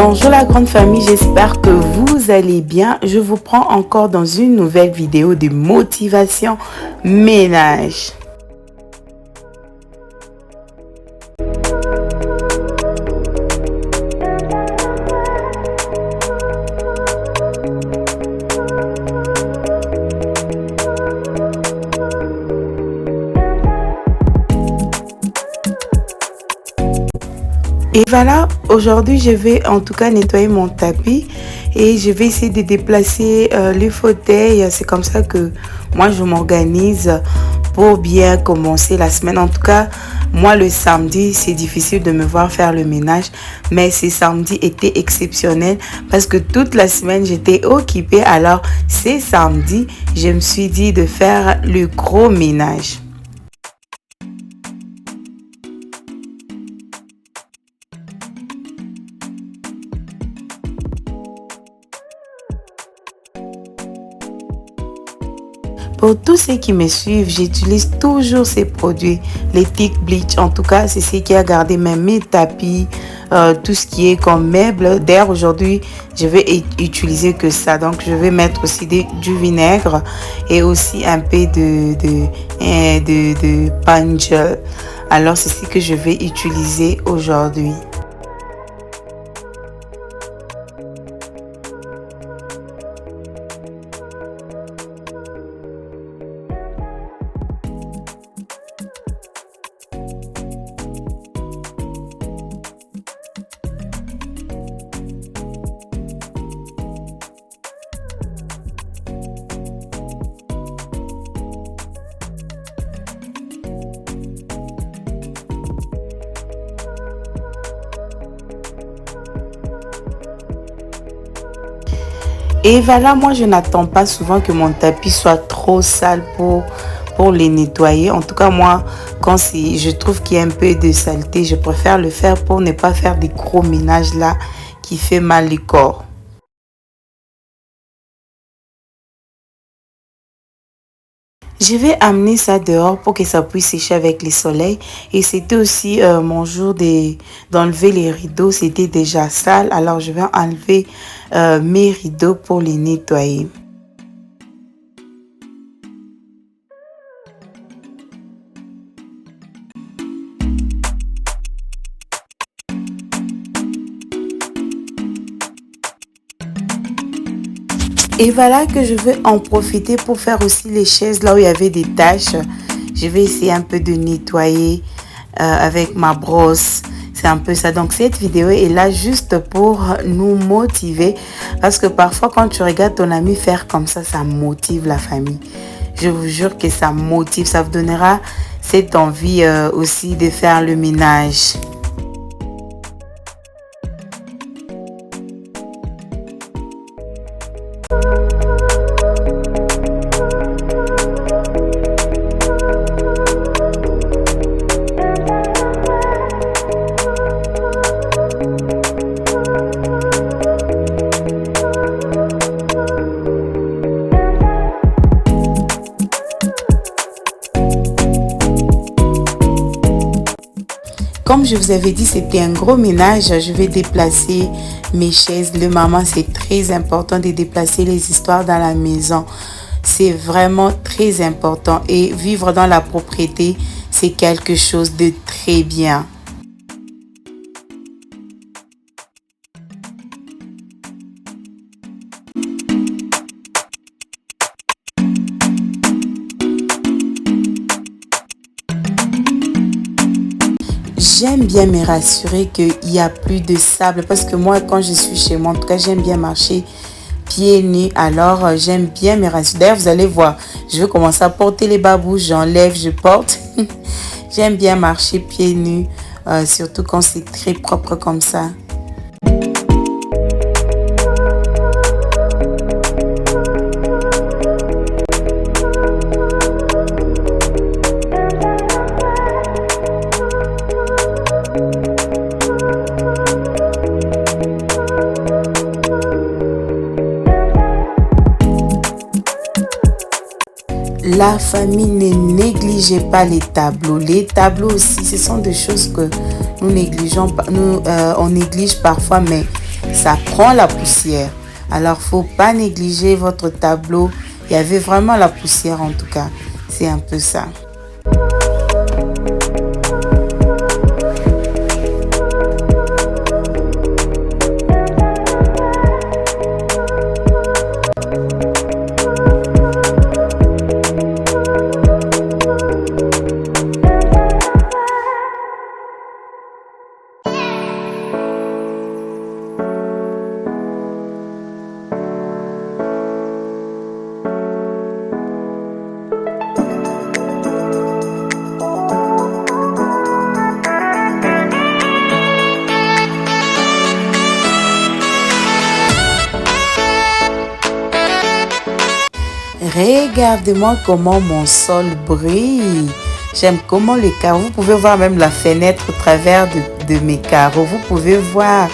Bonjour la grande famille, j'espère que vous allez bien. Je vous prends encore dans une nouvelle vidéo de motivation ménage. Et voilà, aujourd'hui je vais en tout cas nettoyer mon tapis et je vais essayer de déplacer les fauteuils. C'est comme ça que moi je m'organise pour bien commencer la semaine. En tout cas, moi le samedi c'est difficile de me voir faire le ménage, mais ce samedi était exceptionnel parce que toute la semaine j'étais occupée. Alors ce samedi, je me suis dit de faire le gros ménage. Pour tous ceux qui me suivent, j'utilise toujours ces produits, les Thick Bleach. En tout cas, c'est ce qui a gardé même mes tapis, tout ce qui est comme meuble. D'ailleurs, aujourd'hui, je vais utiliser que ça. Donc, je vais mettre aussi du vinaigre et aussi un peu de pain gel. Alors, c'est ce que je vais utiliser aujourd'hui. Et voilà, moi je n'attends pas souvent que mon tapis soit trop sale pour les nettoyer. En tout cas, moi, quand je trouve qu'il y a un peu de saleté, je préfère le faire pour ne pas faire des gros ménages là qui fait mal le corps. Je vais amener ça dehors pour que ça puisse sécher avec le soleil. Et c'était aussi mon jour d'enlever les rideaux. C'était déjà sale. Alors, je vais enlever mes rideaux pour les nettoyer. Et voilà que je vais en profiter pour faire aussi les chaises là où il y avait des taches. Je vais essayer un peu de nettoyer avec ma brosse. C'est un peu ça. Donc cette vidéo est là juste pour nous motiver. Parce que parfois quand tu regardes ton ami faire comme ça motive la famille. Je vous jure que ça motive. Ça vous donnera cette envie aussi de faire le ménage. Comme je vous avais dit, c'était un gros ménage. Je vais déplacer mes chaises. Le maman, c'est très important de déplacer les histoires dans la maison. C'est vraiment très important. Et vivre dans la propriété, c'est quelque chose de très bien. J'aime bien me rassurer qu'il n'y a plus de sable parce que moi, quand je suis chez moi, en tout cas, j'aime bien marcher pieds nus. Alors, j'aime bien me rassurer. D'ailleurs, vous allez voir, je vais commencer à porter les babouches, j'enlève, je porte. J'aime bien marcher pieds nus, surtout quand c'est très propre comme ça. La famille, ne négligez pas les tableaux. Les tableaux aussi, ce sont des choses que nous négligeons, on néglige parfois, mais ça prend la poussière. Alors, faut pas négliger votre tableau. Il y avait vraiment la poussière en tout cas. C'est un peu ça. Regardez-moi comment mon sol brille. J'aime comment les carreaux. Vous pouvez voir même la fenêtre au travers de mes carreaux. Vous pouvez voir.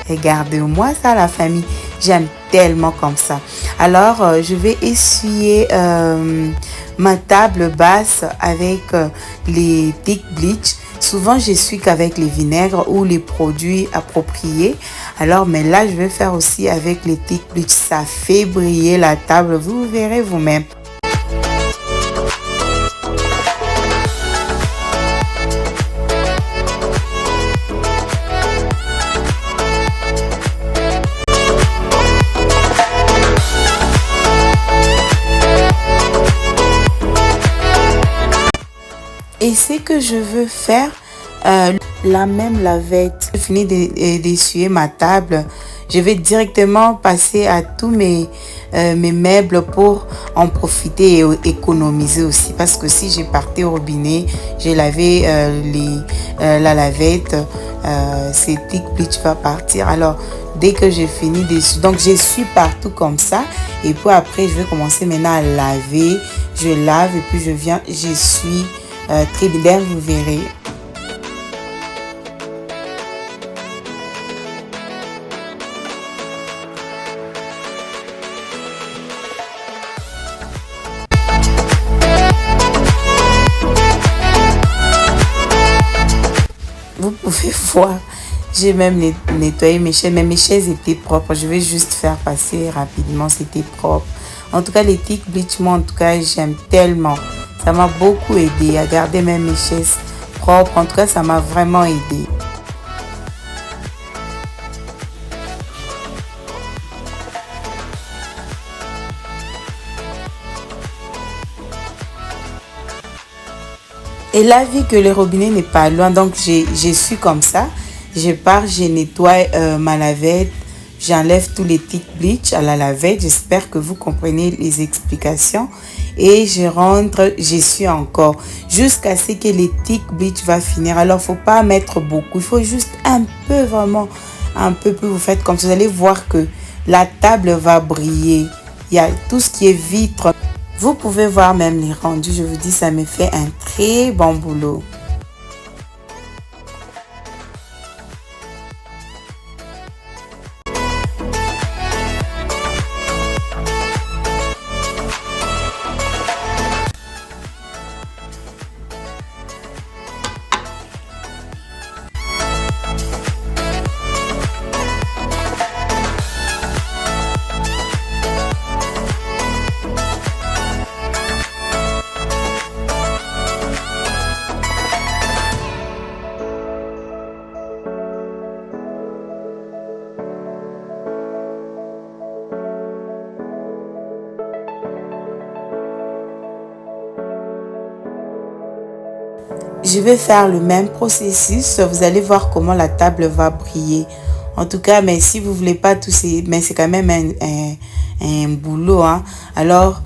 Regardez-moi ça, la famille. J'aime tellement comme ça. Alors, je vais essuyer ma table basse avec les thick bleach. Souvent, je suis qu'avec les vinaigres ou les produits appropriés. Alors, mais là, je vais faire aussi avec les thick bleach. Ça fait briller la table. Vous verrez vous-même. Et ce que je veux faire, la même lavette. J'ai fini d'essuyer ma table. Je vais directement passer à tous mes meubles pour en profiter et économiser aussi. Parce que si j'ai parti au robinet, j'ai lavé la lavette, c'est thick bleach va partir. Alors, dès que j'ai fini dessus, donc j'essuie partout comme ça. Et puis après, je vais commencer maintenant à laver. Je lave et puis j'essuie. Très bien, vous verrez. Vous pouvez voir, j'ai même nettoyé mes chaises, mais mes chaises étaient propres. Je vais juste faire passer rapidement, c'était propre. En tout cas, les thick bleach, moi, en tout cas, j'aime tellement. Ça m'a beaucoup aidé à garder même mes chaises propres. En tout cas, ça m'a vraiment aidé. Et là, vu que le robinet n'est pas loin, donc j'ai su comme ça. Je pars, je nettoie ma lavette. J'enlève tous les thick bleach à la lavette. J'espère que vous comprenez les explications. Et je rentre, j'essuie encore jusqu'à ce que les thick bleach va finir. Alors, faut pas mettre beaucoup. Il faut juste un peu, vraiment, un peu plus. Vous faites comme ça. Vous allez voir que la table va briller. Il y a tout ce qui est vitre. Vous pouvez voir même les rendus. Je vous dis, ça me fait un très bon boulot. Je vais faire le même processus. Vous allez voir comment la table va briller. En tout cas, mais si vous voulez pas tous ces... Mais c'est quand même un boulot. Hein. Alors,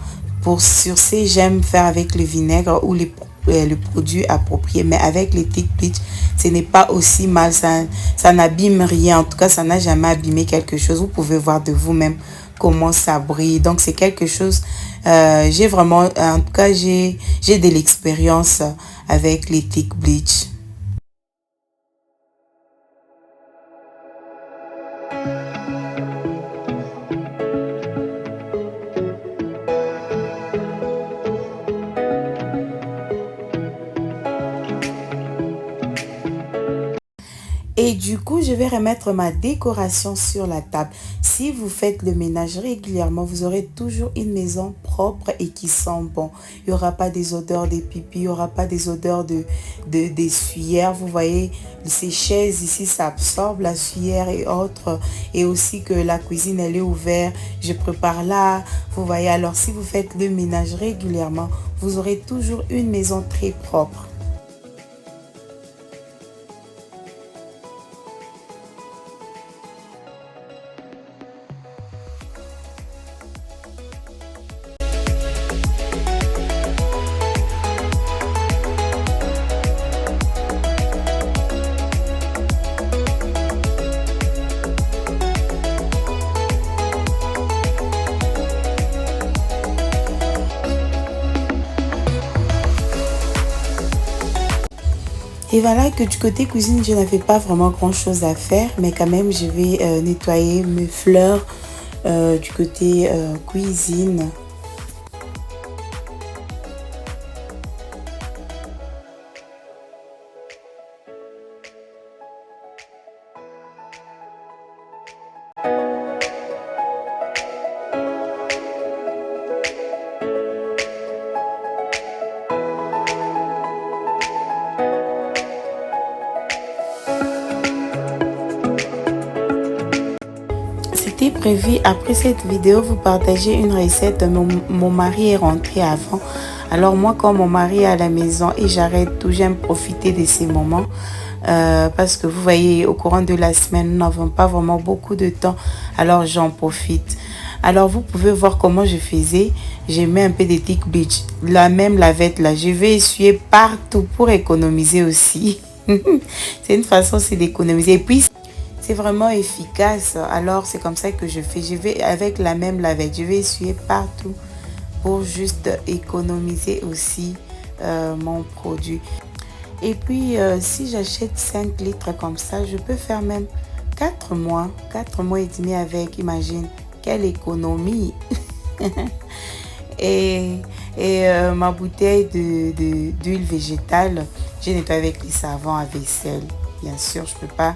sur ces, j'aime faire avec le vinaigre ou le produit approprié. Mais avec les thick bleach, ce n'est pas aussi mal. Ça n'abîme rien. En tout cas, ça n'a jamais abîmé quelque chose. Vous pouvez voir de vous-même comment ça brille. Donc, c'est quelque chose... j'ai vraiment... En tout cas, j'ai de l'expérience avec les thick bleach. Et du coup, je vais remettre ma décoration sur la table. Si vous faites le ménage régulièrement, vous aurez toujours une maison propre et qui sent bon. Il n'y aura pas des odeurs de pipi, il n'y aura pas des odeurs des suyeères. Vous voyez, ces chaises ici, ça absorbe la suyeère et autres. Et aussi que la cuisine, elle est ouverte. Je prépare là. Vous voyez, alors si vous faites le ménage régulièrement, vous aurez toujours une maison très propre. Et voilà que du côté cuisine, je n'avais pas vraiment grand chose à faire, mais quand même, je vais nettoyer mes fleurs du côté cuisine. C'était prévu après cette vidéo, vous partagez une recette. Mon mari est rentré avant. Alors moi, quand mon mari est à la maison et j'arrête tout, j'aime profiter de ces moments. Parce que vous voyez, au courant de la semaine, nous n'avons pas vraiment beaucoup de temps. Alors j'en profite. Alors vous pouvez voir comment je faisais. J'ai mis un peu de thick bleach. La même lavette là, je vais essuyer partout pour économiser aussi. C'est une façon c'est d'économiser. Et puis c'est vraiment efficace. Alors c'est comme ça que je fais. Je vais avec la même lavette. Je vais essuyer partout pour juste économiser aussi mon produit. Et puis si j'achète 5 litres comme ça, je peux faire même 4 mois et demi avec. Imagine quelle économie. et ma bouteille d'huile végétale, j'ai nettoyé avec les savons à vaisselle. Bien sûr, je ne peux pas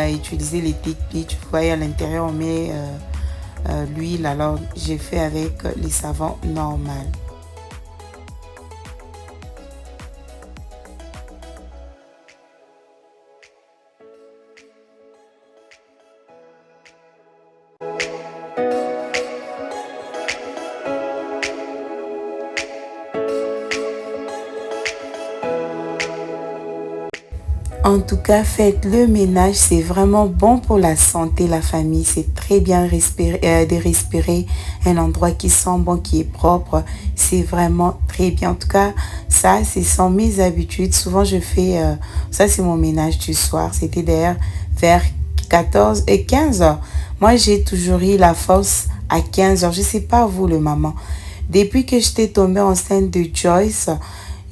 utiliser les thick bleach. Vous voyez, à l'intérieur, on met l'huile. Alors, j'ai fait avec les savons normaux. En tout cas, faites le ménage, c'est vraiment bon pour la santé, la famille. C'est très bien de respirer un endroit qui sent bon, qui est propre. C'est vraiment très bien. En tout cas, ça, ce sont mes habitudes. Souvent, je fais, ça c'est mon ménage du soir. C'était d'ailleurs vers 14 et 15 heures. Moi, j'ai toujours eu la force à 15 heures. Je sais pas vous, le maman. Depuis que j'étais tombée enceinte de Joyce,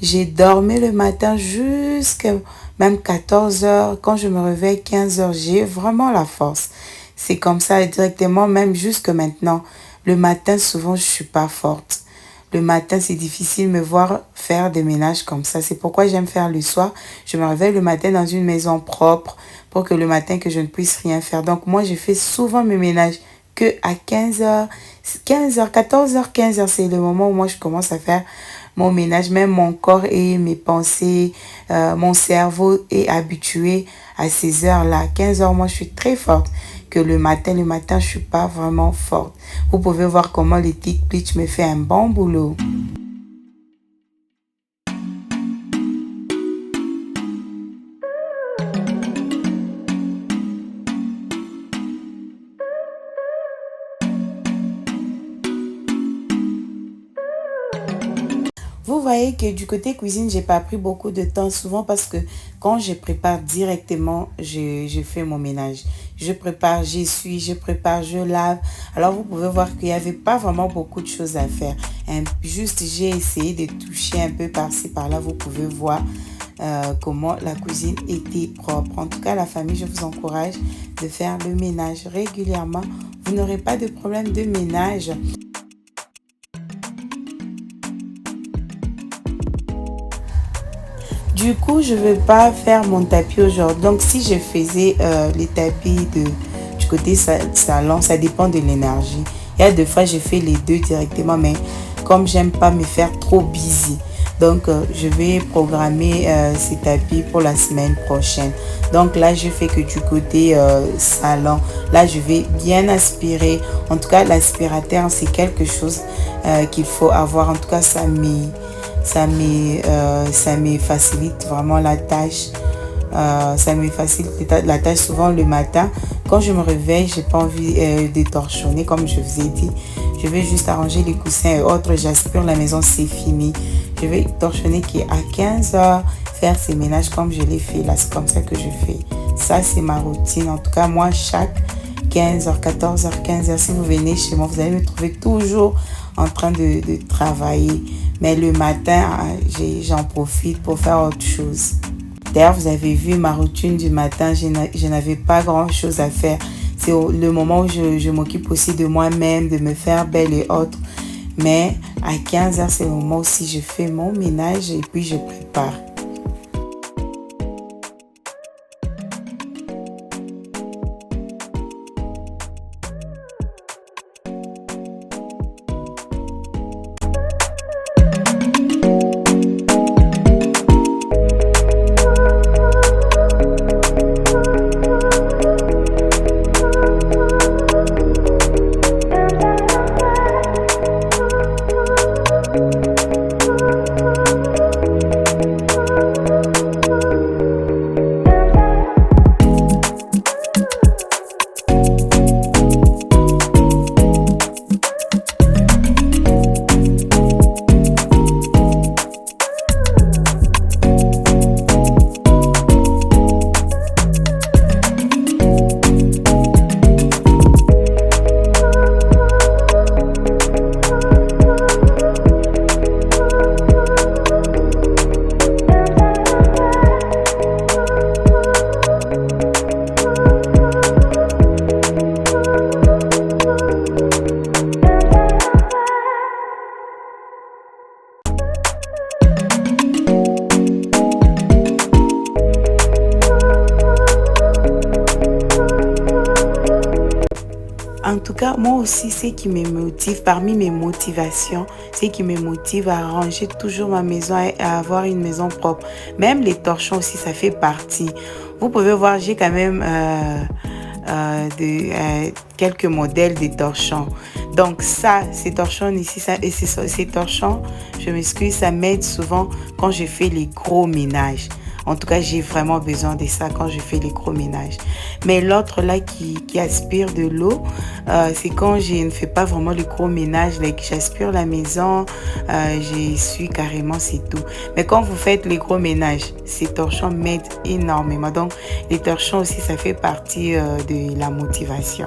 j'ai dormi le matin jusqu'à même 14 heures. Quand je me réveille 15 heures, j'ai vraiment la force. C'est comme ça directement, même jusque maintenant. Le matin, souvent, je suis pas forte. Le matin, c'est difficile de me voir faire des ménages comme ça. C'est pourquoi j'aime faire le soir. Je me réveille le matin dans une maison propre pour que le matin, que je ne puisse rien faire. Donc, moi, je fais souvent mes ménages que à 15 heures, 15 heures, 14 heures, 15 heures. C'est le moment où moi, je commence à faire mon ménage, même mon corps et mes pensées, mon cerveau est habitué à ces heures-là. 15 heures, moi, je suis très forte. Que le matin, je suis pas vraiment forte. Vous pouvez voir comment le thick bleach me fait un bon boulot. Vous voyez que du côté cuisine, j'ai pas pris beaucoup de temps souvent parce que quand je prépare directement, je fais mon ménage. Je prépare, j'essuie, je prépare, je lave. Alors vous pouvez voir qu'il n'y avait pas vraiment beaucoup de choses à faire. Juste, j'ai essayé de toucher un peu par-ci, par-là. Vous pouvez voir comment la cuisine était propre. En tout cas, la famille, je vous encourage de faire le ménage régulièrement. Vous n'aurez pas de problème de ménage. Du coup, je ne vais pas faire mon tapis aujourd'hui. Donc, si je faisais les tapis du côté salon, ça dépend de l'énergie. Il y a deux fois, je fais les deux directement, mais comme j'aime pas me faire trop busy, donc je vais programmer ces tapis pour la semaine prochaine. Donc là, je fais que du côté salon. Là, je vais bien aspirer. En tout cas, l'aspirateur, c'est quelque chose qu'il faut avoir. En tout cas, ça me facilite vraiment la tâche. Ça me facilite la tâche souvent le matin. Quand je me réveille, j'ai pas envie de torchonner comme je vous ai dit. Je vais juste arranger les coussins et autres. J'aspire la maison, c'est fini. Je vais torchonner qui est à 15 heures, faire ces ménages comme je l'ai fait. Là, c'est comme ça que je fais. Ça, c'est ma routine. En tout cas, moi, chaque 15h, 14h, 15h, si vous venez chez moi, vous allez me trouver toujours en train de travailler. Mais le matin, j'en profite pour faire autre chose. D'ailleurs, vous avez vu ma routine du matin, je n'avais pas grand-chose à faire. C'est le moment où je m'occupe aussi de moi-même, de me faire belle et autres. Mais à 15h, c'est le moment aussi je fais mon ménage et puis je prépare. En tout cas, moi aussi, ce qui me motive, parmi mes motivations, ce qui me motive à ranger toujours ma maison, à avoir une maison propre. Même les torchons aussi, ça fait partie. Vous pouvez voir, j'ai quand même quelques modèles de torchons. Donc ça, ces torchons ici, ces torchons, je m'excuse, ça m'aide souvent quand je fais les gros ménages. En tout cas, j'ai vraiment besoin de ça quand je fais les gros ménages. Mais l'autre là qui aspire de l'eau, c'est quand je ne fais pas vraiment le gros ménage, like, j'aspire la maison, j'essuie carrément, c'est tout. Mais quand vous faites les gros ménages, ces torchons m'aident énormément. Donc, les torchons aussi, ça fait partie de la motivation.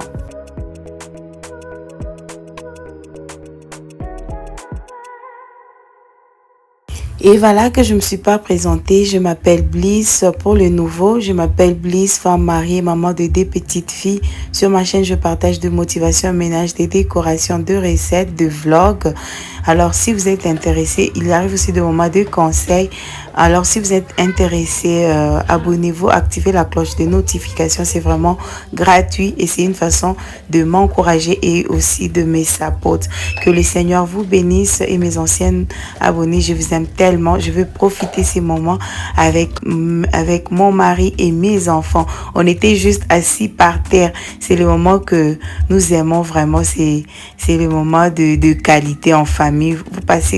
Et voilà que je ne me suis pas présentée. Je m'appelle Bliss pour le nouveau. Je m'appelle Bliss, femme mariée, maman de 2 petites filles. Sur ma chaîne, je partage de motivation, ménage, des décorations, de recettes, de vlogs. Alors, si vous êtes intéressé, il arrive aussi de moments de conseils. Alors, si vous êtes intéressé, abonnez-vous, activez la cloche de notification. C'est vraiment gratuit et c'est une façon de m'encourager et aussi de me supporter. Que le Seigneur vous bénisse et mes anciennes abonnées, je vous aime tellement. Je veux profiter ces moments avec mon mari et mes enfants. On était juste assis par terre. C'est le moment que nous aimons vraiment. C'est le moment de qualité en famille. Vous passez